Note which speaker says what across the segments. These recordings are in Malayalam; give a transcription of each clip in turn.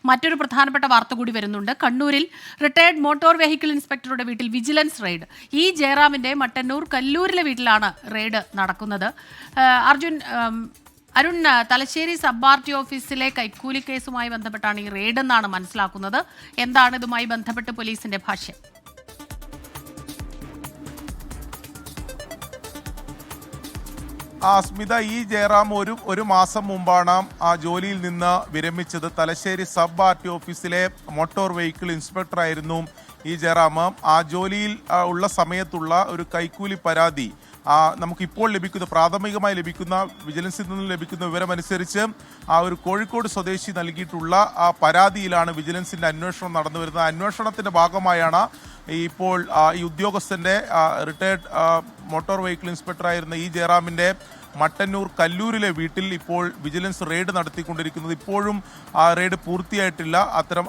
Speaker 1: മറ്റൊരു പ്രധാനപ്പെട്ട വാർത്ത കൂടി വരുന്നുണ്ട്. കണ്ണൂരിൽ റിട്ടയർഡ് മോട്ടോർ വെഹിക്കിൾ ഇൻസ്പെക്ടറുടെ വീട്ടിൽ വിജിലൻസ് റെയ്ഡ്. ഈ ജയറാമിന്റെ മട്ടന്നൂർ കല്ലൂരിലെ വീട്ടിലാണ് റെയ്ഡ് നടക്കുന്നത്. അരുൺ, തലശ്ശേരി സബ് ആർ.ടി ഓഫീസിലെ കൈക്കൂലി കേസുമായി ബന്ധപ്പെട്ടാണ് ഈ റെയ്ഡ് എന്നാണ് മനസ്സിലാക്കുന്നത്. എന്താണ് ഇതുമായി ബന്ധപ്പെട്ട് പോലീസിന്റെ ഭാഷ്യം?
Speaker 2: സ്മിത, ഈ ജയറാം ഒരു മാസം മുമ്പാണ് ആ ജോലിയിൽ നിന്ന് വിരമിച്ചത്. തലശ്ശേരി സബ് ആർ.ടി ഓഫീസിലെ മോട്ടോർ വെഹിക്കിൾ ഇൻസ്പെക്ടർ ആയിരുന്നു ഈ ജയറാം. ആ ജോലിയിൽ ഉള്ള സമയത്തുള്ള ഒരു കൈക്കൂലി പരാതി നമുക്കിപ്പോൾ പ്രാഥമികമായി ലഭിക്കുന്ന വിജിലൻസിൽ നിന്ന് ലഭിക്കുന്ന വിവരമനുസരിച്ച് ഒരു കോഴിക്കോട് സ്വദേശി നൽകിയിട്ടുള്ള ആ പരാതിയിലാണ് വിജിലൻസിന്റെ അന്വേഷണം നടന്നു വരുന്നത്. അന്വേഷണത്തിന്റെ ഭാഗമായാണ് ഇപ്പോൾ ഈ ഉദ്യോഗസ്ഥന്റെ റിട്ടയർഡ് മോട്ടോർ വെഹിക്കിൾ ഇൻസ്പെക്ടറായിരുന്ന ഈ ജയറാമിന്റെ മട്ടന്നൂർ കല്ലൂരിലെ വീട്ടിൽ ഇപ്പോൾ വിജിലൻസ് റെയ്ഡ് നടത്തിക്കൊണ്ടിരിക്കുന്നത്. ഇപ്പോഴും ആ റെയ്ഡ് പൂർത്തിയായിട്ടില്ല.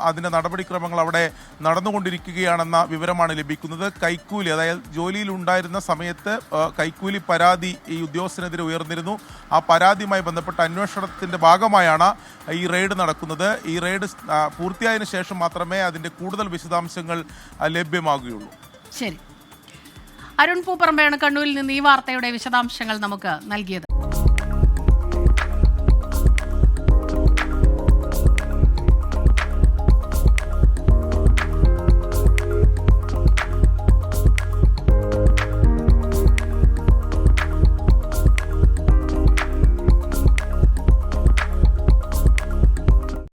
Speaker 2: അതിന്റെ നടപടിക്രമങ്ങൾ അവിടെ നടന്നുകൊണ്ടിരിക്കുകയാണെന്ന വിവരമാണ് ലഭിക്കുന്നത്. കൈക്കൂലി, അതായത് ജോലിയിൽ ഉണ്ടായിരുന്ന സമയത്ത് കൈക്കൂലി പരാതി ഈ ഉദ്യോഗസ്ഥനെതിരെ ഉയർന്നിരുന്നു. ആ പരാതിയുമായി ബന്ധപ്പെട്ട അന്വേഷണത്തിന്റെ ഭാഗമായാണ് ഈ റെയ്ഡ് നടക്കുന്നത്. ഈ റെയ്ഡ് പൂർത്തിയായതിനു ശേഷം മാത്രമേ അതിന്റെ കൂടുതൽ വിശദാംശങ്ങൾ ലഭ്യമാകുകയുള്ളൂ.
Speaker 1: ശരി, അരുൺ പൂപ്പറമ്പയാണ് കണ്ണൂരിൽ നിന്ന് ഈ വാർത്തയുടെ വിശദാംശങ്ങൾ നമുക്ക് നൽകിയത്.